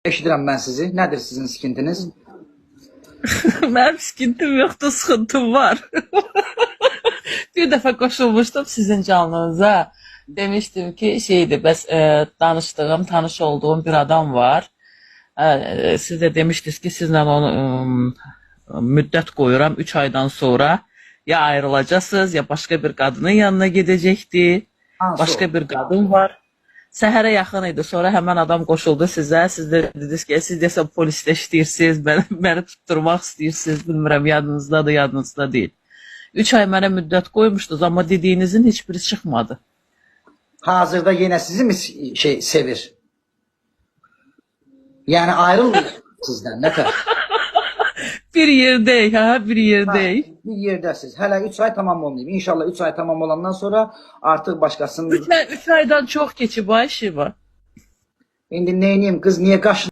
Eşidirəm mən sizi. Nədir sizin sıkıntınız? Mənim sıkıntım yoxdur, sıxıntım var. Bir dəfə qoşulmuşdum sizin canlınıza. Demişdim ki, bəs danışdığım, tanış olduğum bir adam var. Siz də demişdiniz ki, sizlə onu müddət qoyuram, 3 aydan sonra ya ayrılacaqsınız, ya başqa bir qadının yanına gedəcəkdi. Başqa bir qadın var. Səhərə yaxın idi. Sonra həmən adam qoşuldu sizə. Siz də dediniz ki, siz deyəsən polisdə işləyirsiniz, məni tutturmaq istəyirsiniz. Bilmirəm, yadınızdadır, yadınızda deyil. 3 ay mənə müddət qoymuşdunuz, amma dediyinizin heç biri çıxmadı. Hazırda yenə sizi mi sevir? Yəni ayrılmır sizdən, nə kadar? Bir yerdəyik, bir yerdəyik. Bir yerdəsiz. Hələ 3 ay tamam olmayıb. İnşallah 3 ay tamam olandan sonra artıq başqasının... 3 aydan çox keçib ay Şiva. İndi neyniyim, qız niyə qaşın?